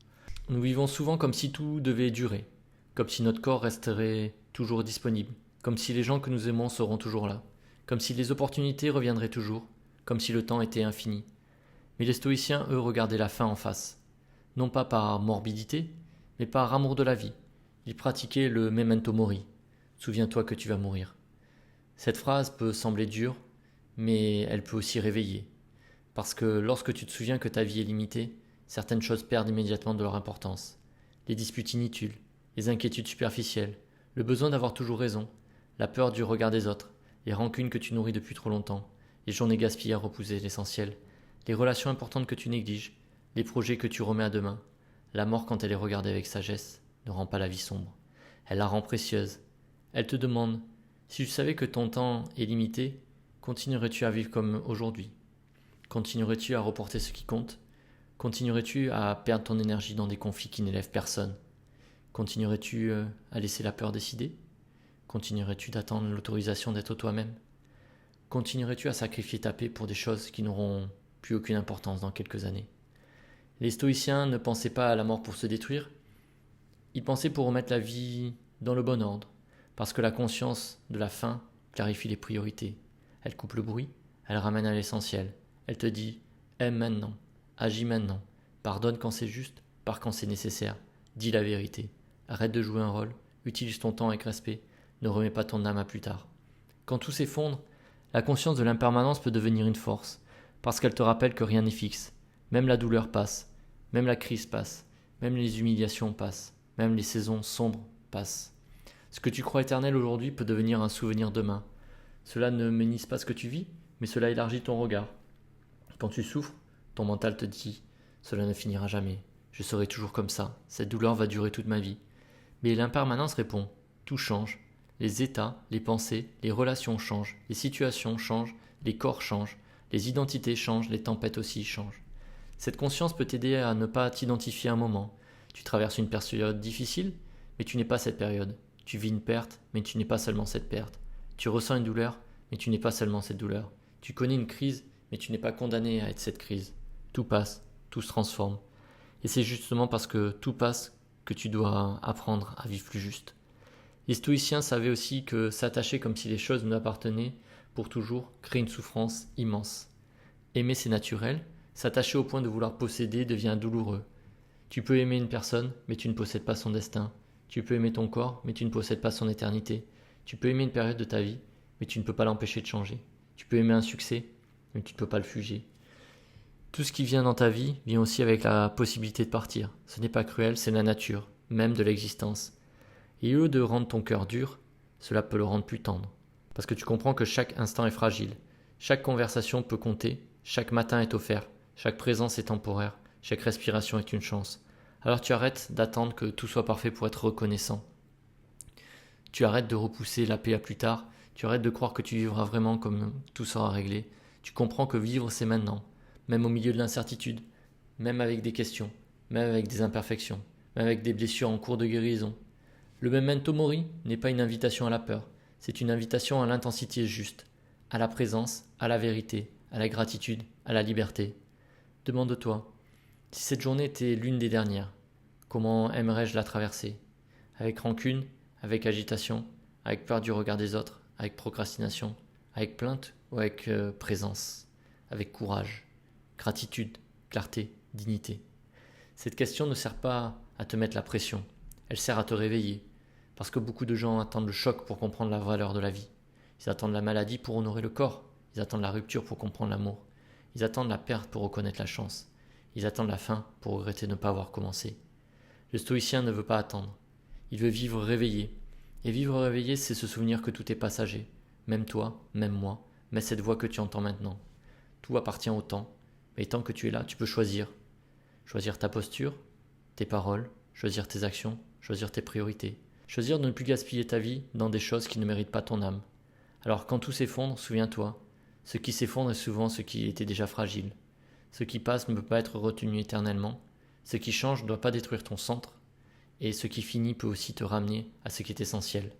Nous vivons souvent comme si tout devait durer, comme si notre corps resterait toujours disponible, comme si les gens que nous aimons seront toujours là, comme si les opportunités reviendraient toujours, comme si le temps était infini. Mais les stoïciens, eux, regardaient la fin en face. Non pas par morbidité, mais par amour de la vie. Ils pratiquaient le memento mori. Souviens-toi que tu vas mourir. Cette phrase peut sembler dure, mais elle peut aussi réveiller. Parce que lorsque tu te souviens que ta vie est limitée, certaines choses perdent immédiatement de leur importance. Les disputes inutiles, les inquiétudes superficielles, le besoin d'avoir toujours raison, la peur du regard des autres, les rancunes que tu nourris depuis trop longtemps, les journées gaspillées à repousser l'essentiel, les relations importantes que tu négliges, les projets que tu remets à demain. La mort, quand elle est regardée avec sagesse, ne rend pas la vie sombre. Elle la rend précieuse. Elle te demande, si tu savais que ton temps est limité, continuerais-tu à vivre comme aujourd'hui? Continuerais-tu à reporter ce qui compte? Continuerais-tu à perdre ton énergie dans des conflits qui n'élèvent personne? Continuerais-tu à laisser la peur décider? Continuerais-tu d'attendre l'autorisation d'être toi-même? Continuerais-tu à sacrifier ta paix pour des choses qui n'auront plus aucune importance dans quelques années? Les stoïciens ne pensaient pas à la mort pour se détruire, ils pensaient pour remettre la vie dans le bon ordre, parce que la conscience de la fin clarifie les priorités. Elle coupe le bruit, elle ramène à l'essentiel. Elle te dit « aime maintenant, agis maintenant, pardonne quand c'est juste, pars quand c'est nécessaire, dis la vérité, arrête de jouer un rôle, utilise ton temps avec respect, ne remets pas ton âme à plus tard. » Quand tout s'effondre, la conscience de l'impermanence peut devenir une force, parce qu'elle te rappelle que rien n'est fixe. Même la douleur passe, même la crise passe, même les humiliations passent, même les saisons sombres passent. Ce que tu crois éternel aujourd'hui peut devenir un souvenir demain. Cela ne ménise pas ce que tu vis, mais cela élargit ton regard. Quand tu souffres, ton mental te dit « cela ne finira jamais, je serai toujours comme ça, cette douleur va durer toute ma vie ». Mais l'impermanence répond « tout change, les états, les pensées, les relations changent, les situations changent, les corps changent, les identités changent, les tempêtes aussi changent ». Cette conscience peut t'aider à ne pas t'identifier à un moment. Tu traverses une période difficile, mais tu n'es pas cette période. Tu vis une perte, mais tu n'es pas seulement cette perte. Tu ressens une douleur, mais tu n'es pas seulement cette douleur. Tu connais une crise, mais tu n'es pas condamné à être cette crise. Tout passe, tout se transforme. Et c'est justement parce que tout passe que tu dois apprendre à vivre plus juste. Les stoïciens savaient aussi que s'attacher comme si les choses nous appartenaient pour toujours crée une souffrance immense. Aimer c'est naturel, s'attacher au point de vouloir posséder devient douloureux. Tu peux aimer une personne, mais tu ne possèdes pas son destin. Tu peux aimer ton corps, mais tu ne possèdes pas son éternité. Tu peux aimer une période de ta vie, mais tu ne peux pas l'empêcher de changer. Tu peux aimer un succès, mais tu ne peux pas le fuger. Tout ce qui vient dans ta vie vient aussi avec la possibilité de partir. Ce n'est pas cruel, c'est la nature, même de l'existence. Et au lieu de rendre ton cœur dur, cela peut le rendre plus tendre. Parce que tu comprends que chaque instant est fragile. Chaque conversation peut compter, chaque matin est offert, chaque présence est temporaire, chaque respiration est une chance. Alors tu arrêtes d'attendre que tout soit parfait pour être reconnaissant. Tu arrêtes de repousser la paix à plus tard, tu arrêtes de croire que tu vivras vraiment comme tout sera réglé. Tu comprends que vivre c'est maintenant, même au milieu de l'incertitude, même avec des questions, même avec des imperfections, même avec des blessures en cours de guérison. Le memento mori n'est pas une invitation à la peur, c'est une invitation à l'intensité juste, à la présence, à la vérité, à la gratitude, à la liberté. Demande-toi, si cette journée était l'une des dernières, comment aimerais-je la traverser? Avec rancune, avec agitation, avec peur du regard des autres, avec procrastination, avec plainte ou avec présence, avec courage, gratitude, clarté, dignité. Cette question ne sert pas à te mettre la pression, elle sert à te réveiller, parce que beaucoup de gens attendent le choc pour comprendre la valeur de la vie. Ils attendent la maladie pour honorer le corps. Ils attendent la rupture pour comprendre l'amour. Ils attendent la perte pour reconnaître la chance. Ils attendent la fin pour regretter de ne pas avoir commencé. Le stoïcien ne veut pas attendre. Il veut vivre réveillé. Et vivre réveillé, c'est se souvenir que tout est passager. Même toi, même moi, mais cette voix que tu entends maintenant. Tout appartient au temps. Mais tant que tu es là, tu peux choisir. Choisir ta posture, tes paroles, choisir tes actions, choisir tes priorités. Choisir de ne plus gaspiller ta vie dans des choses qui ne méritent pas ton âme. Alors quand tout s'effondre, souviens-toi, ce qui s'effondre est souvent ce qui était déjà fragile. Ce qui passe ne peut pas être retenu éternellement. Ce qui change ne doit pas détruire ton centre. Et ce qui finit peut aussi te ramener à ce qui est essentiel.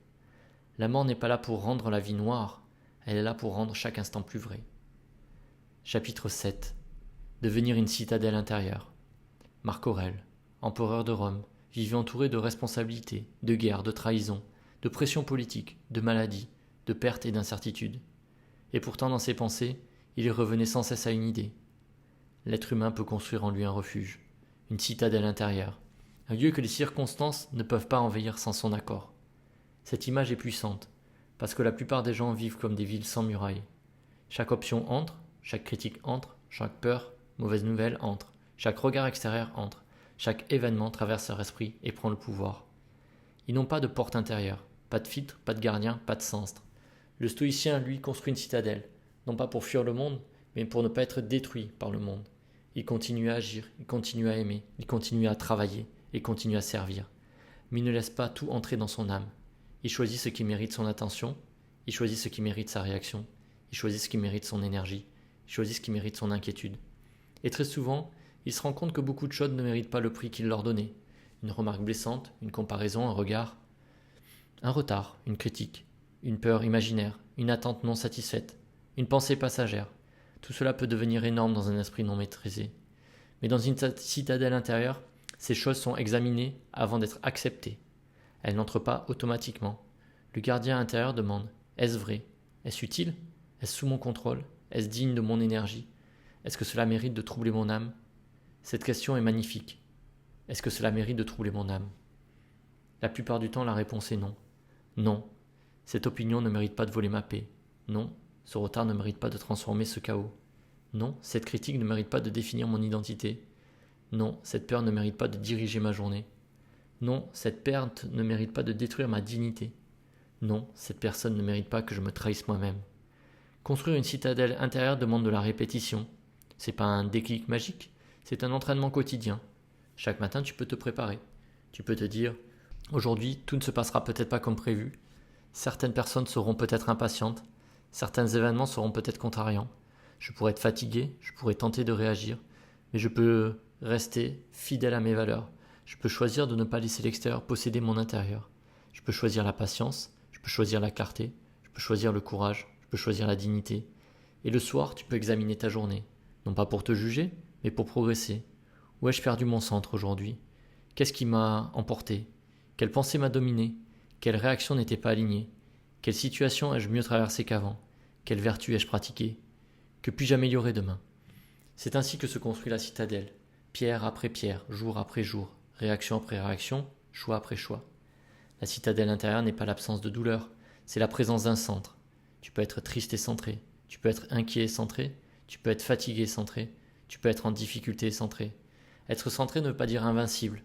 La mort n'est pas là pour rendre la vie noire, elle est là pour rendre chaque instant plus vrai. Chapitre 7. Devenir une citadelle intérieure. Marc Aurèle, empereur de Rome, vivait entouré de responsabilités, de guerres, de trahisons, de pressions politiques, de maladies, de pertes et d'incertitudes. Et pourtant dans ses pensées, il y revenait sans cesse à une idée. L'être humain peut construire en lui un refuge, une citadelle intérieure, un lieu que les circonstances ne peuvent pas envahir sans son accord. Cette image est puissante, parce que la plupart des gens vivent comme des villes sans murailles. Chaque option entre, chaque critique entre, chaque peur, mauvaise nouvelle entre, chaque regard extérieur entre, chaque événement traverse leur esprit et prend le pouvoir. Ils n'ont pas de porte intérieure, pas de filtre, pas de gardien, pas de centre. Le stoïcien, lui, construit une citadelle, non pas pour fuir le monde, mais pour ne pas être détruit par le monde. Il continue à agir, il continue à aimer, il continue à travailler, et continue à servir. Mais il ne laisse pas tout entrer dans son âme. Il choisit ce qui mérite son attention, il choisit ce qui mérite sa réaction, il choisit ce qui mérite son énergie, il choisit ce qui mérite son inquiétude. Et très souvent, il se rend compte que beaucoup de choses ne méritent pas le prix qu'il leur donnait. Une remarque blessante, une comparaison, un regard, un retard, une critique, une peur imaginaire, une attente non satisfaite, une pensée passagère. Tout cela peut devenir énorme dans un esprit non maîtrisé. Mais dans une citadelle intérieure, ces choses sont examinées avant d'être acceptées. Elles n'entrent pas automatiquement. Le gardien intérieur demande « Est-ce vrai ? Est-ce utile ? Est-ce sous mon contrôle ? Est-ce digne de mon énergie ? Est-ce que cela mérite de troubler mon âme ?» Cette question est magnifique. Est-ce que cela mérite de troubler mon âme ? La plupart du temps, la réponse est non. Non, cette opinion ne mérite pas de voler ma paix. Non, ce retard ne mérite pas de transformer ce chaos. Non, cette critique ne mérite pas de définir mon identité. Non, cette peur ne mérite pas de diriger ma journée. Non, cette perte ne mérite pas de détruire ma dignité. Non, cette personne ne mérite pas que je me trahisse moi-même. Construire une citadelle intérieure demande de la répétition. C'est pas un déclic magique, c'est un entraînement quotidien. Chaque matin, tu peux te préparer. Tu peux te dire, aujourd'hui, tout ne se passera peut-être pas comme prévu. Certaines personnes seront peut-être impatientes. Certains événements seront peut-être contrariants. Je pourrais être fatigué, je pourrais tenter de réagir, mais je peux rester fidèle à mes valeurs. Je peux choisir de ne pas laisser l'extérieur posséder mon intérieur. Je peux choisir la patience, je peux choisir la clarté, je peux choisir le courage, je peux choisir la dignité. Et le soir, tu peux examiner ta journée, non pas pour te juger, mais pour progresser. Où ai-je perdu mon centre aujourd'hui ? Qu'est-ce qui m'a emporté ? Quelle pensée m'a dominé ? Quelle réaction n'était pas alignée ? Quelle situation ai-je mieux traversée qu'avant ? Quelle vertu ai-je pratiquée ? Que puis-je améliorer demain ? C'est ainsi que se construit la citadelle, pierre après pierre, jour après jour, réaction après réaction, choix après choix. La citadelle intérieure n'est pas l'absence de douleur, c'est la présence d'un centre. Tu peux être triste et centré, tu peux être inquiet et centré, tu peux être fatigué et centré, tu peux être en difficulté et centré. Être centré ne veut pas dire invincible,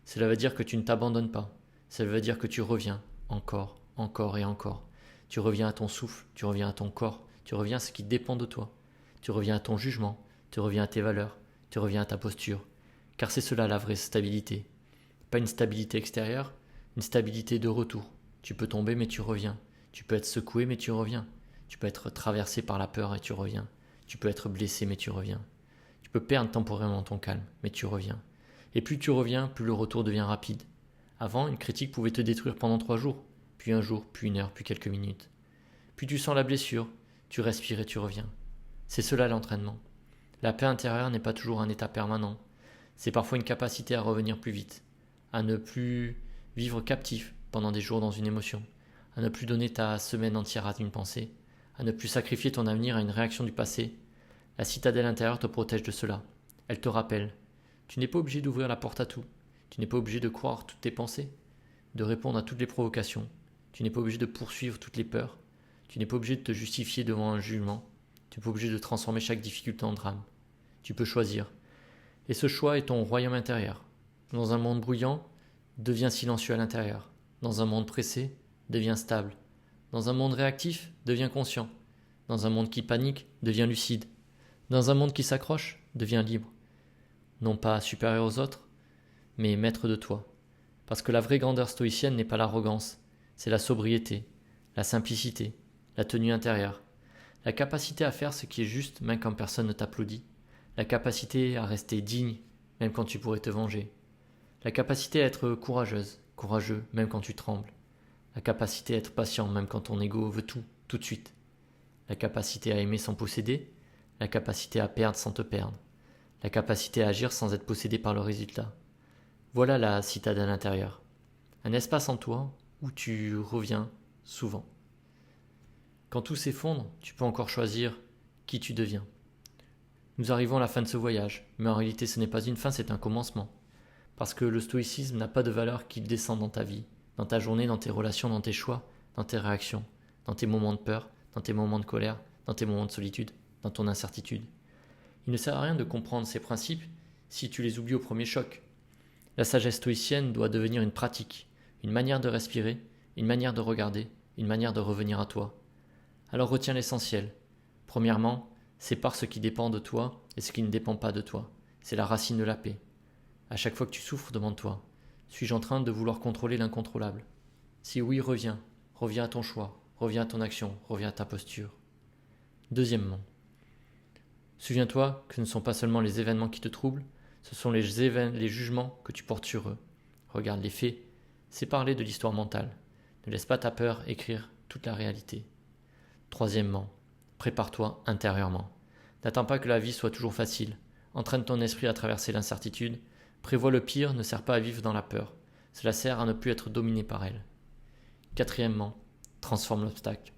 cela veut dire que tu ne t'abandonnes pas, cela veut dire que tu reviens, encore, encore et encore. Tu reviens à ton souffle, tu reviens à ton corps, tu reviens à ce qui dépend de toi. Tu reviens à ton jugement, tu reviens à tes valeurs, tu reviens à ta posture. Car c'est cela la vraie stabilité. Pas une stabilité extérieure, une stabilité de retour. Tu peux tomber mais tu reviens. Tu peux être secoué mais tu reviens. Tu peux être traversé par la peur et tu reviens. Tu peux être blessé mais tu reviens. Tu peux perdre temporairement ton calme mais tu reviens. Et plus tu reviens, plus le retour devient rapide. Avant, une critique pouvait te détruire pendant 3 jours, puis 1 jour, puis 1 heure, puis quelques minutes. Puis tu sens la blessure, tu respires et tu reviens. C'est cela l'entraînement. La paix intérieure n'est pas toujours un état permanent. C'est parfois une capacité à revenir plus vite, à ne plus vivre captif pendant des jours dans une émotion, à ne plus donner ta semaine entière à une pensée, à ne plus sacrifier ton avenir à une réaction du passé. La citadelle intérieure te protège de cela. Elle te rappelle. Tu n'es pas obligé d'ouvrir la porte à tout. Tu n'es pas obligé de croire toutes tes pensées, de répondre à toutes les provocations. Tu n'es pas obligé de poursuivre toutes les peurs. Tu n'es pas obligé de te justifier devant un jugement. Tu n'es pas obligé de transformer chaque difficulté en drame. Tu peux choisir. Et ce choix est ton royaume intérieur. Dans un monde bruyant, deviens silencieux à l'intérieur. Dans un monde pressé, deviens stable. Dans un monde réactif, deviens conscient. Dans un monde qui panique, deviens lucide. Dans un monde qui s'accroche, deviens libre. Non pas supérieur aux autres, mais maître de toi. Parce que la vraie grandeur stoïcienne n'est pas l'arrogance, c'est la sobriété, la simplicité, la tenue intérieure, la capacité à faire ce qui est juste même quand personne ne t'applaudit, la capacité à rester digne même quand tu pourrais te venger, la capacité à être courageuse, courageux même quand tu trembles, la capacité à être patient même quand ton ego veut tout de suite, la capacité à aimer sans posséder, la capacité à perdre sans te perdre, la capacité à agir sans être possédé par le résultat. Voilà la citadelle intérieure, un espace en toi où tu reviens souvent. Quand tout s'effondre, tu peux encore choisir qui tu deviens. Nous arrivons à la fin de ce voyage, mais en réalité ce n'est pas une fin, c'est un commencement. Parce que le stoïcisme n'a pas de valeur qu'il descend dans ta vie, dans ta journée, dans tes relations, dans tes choix, dans tes réactions, dans tes moments de peur, dans tes moments de colère, dans tes moments de solitude, dans ton incertitude. Il ne sert à rien de comprendre ces principes si tu les oublies au premier choc. La sagesse stoïcienne doit devenir une pratique, une manière de respirer, une manière de regarder, une manière de revenir à toi. Alors retiens l'essentiel. Premièrement, sépare ce qui dépend de toi et ce qui ne dépend pas de toi. C'est la racine de la paix. À chaque fois que tu souffres, demande-toi, suis-je en train de vouloir contrôler l'incontrôlable? Si oui, reviens à ton choix, reviens à ton action, reviens à ta posture. Deuxièmement, souviens-toi que ce ne sont pas seulement les événements qui te troublent, ce sont les jugements que tu portes sur eux. Regarde les faits, c'est parler de l'histoire mentale. Ne laisse pas ta peur écrire toute la réalité. Troisièmement, prépare-toi intérieurement. N'attends pas que la vie soit toujours facile. Entraîne ton esprit à traverser l'incertitude. Prévois le pire, ne sert pas à vivre dans la peur. Cela sert à ne plus être dominé par elle. Quatrièmement, transforme l'obstacle.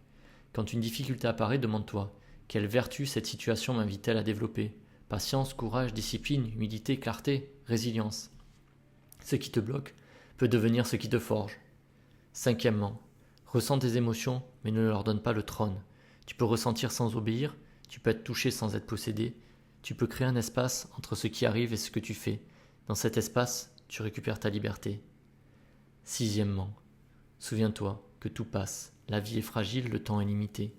Quand une difficulté apparaît, demande-toi, quelle vertu cette situation m'invite-t-elle à développer? Patience, courage, discipline, humilité, clarté, résilience. Ce qui te bloque peut devenir ce qui te forge. Cinquièmement, ressens tes émotions, mais ne leur donne pas le trône. Tu peux ressentir sans obéir, tu peux être touché sans être possédé, tu peux créer un espace entre ce qui arrive et ce que tu fais. Dans cet espace, tu récupères ta liberté. Sixièmement, souviens-toi que tout passe, la vie est fragile, le temps est limité.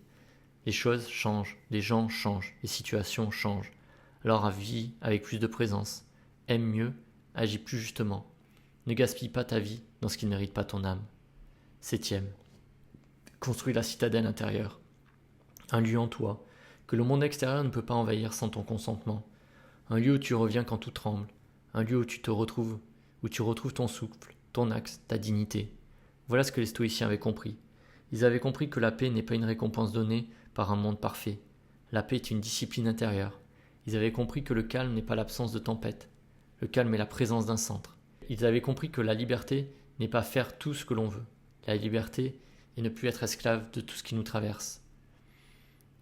Les choses changent, les gens changent, les situations changent. Alors vis avec plus de présence, aime mieux, agis plus justement. Ne gaspille pas ta vie dans ce qui ne mérite pas ton âme. Septième, construis la citadelle intérieure. Un lieu en toi, que le monde extérieur ne peut pas envahir sans ton consentement. Un lieu où tu reviens quand tout tremble. Un lieu où tu retrouves ton souffle, ton axe, ta dignité. Voilà ce que les stoïciens avaient compris. Ils avaient compris que la paix n'est pas une récompense donnée par un monde parfait. La paix est une discipline intérieure. Ils avaient compris que le calme n'est pas l'absence de tempête. Le calme est la présence d'un centre. Ils avaient compris que la liberté n'est pas faire tout ce que l'on veut. La liberté est ne plus être esclave de tout ce qui nous traverse.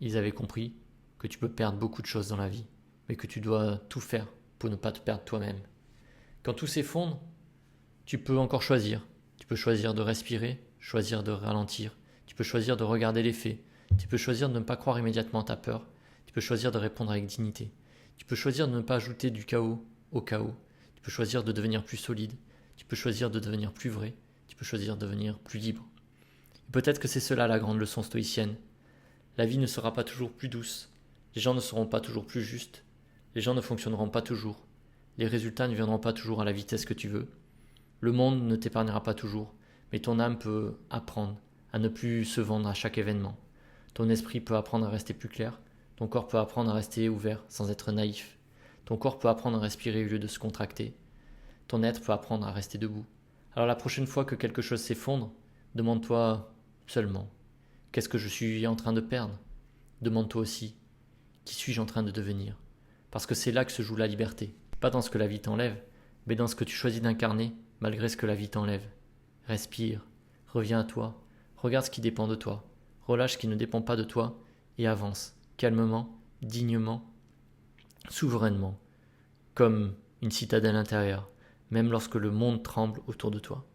Ils avaient compris que tu peux perdre beaucoup de choses dans la vie, mais que tu dois tout faire pour ne pas te perdre toi-même. Quand tout s'effondre, tu peux encore choisir. Tu peux choisir de respirer, choisir de ralentir. Tu peux choisir de regarder les faits. Tu peux choisir de ne pas croire immédiatement à ta peur. Tu peux choisir de répondre avec dignité. Tu peux choisir de ne pas ajouter du chaos au chaos. Tu peux choisir de devenir plus solide. Tu peux choisir de devenir plus vrai. Tu peux choisir de devenir plus libre. Et peut-être que c'est cela la grande leçon stoïcienne. La vie ne sera pas toujours plus douce. Les gens ne seront pas toujours plus justes. Les gens ne fonctionneront pas toujours. Les résultats ne viendront pas toujours à la vitesse que tu veux. Le monde ne t'épargnera pas toujours, mais ton âme peut apprendre à ne plus se vendre à chaque événement. Ton esprit peut apprendre à rester plus clair. Ton corps peut apprendre à rester ouvert sans être naïf. Ton corps peut apprendre à respirer au lieu de se contracter. Ton être peut apprendre à rester debout. Alors la prochaine fois que quelque chose s'effondre, demande-toi seulement, qu'est-ce que je suis en train de perdre? Demande-toi aussi, qui suis-je en train de devenir? Parce que c'est là que se joue la liberté. Pas dans ce que la vie t'enlève, mais dans ce que tu choisis d'incarner malgré ce que la vie t'enlève. Respire, reviens à toi, regarde ce qui dépend de toi, relâche ce qui ne dépend pas de toi et avance, calmement, dignement, souverainement, comme une citadelle intérieure, même lorsque le monde tremble autour de toi.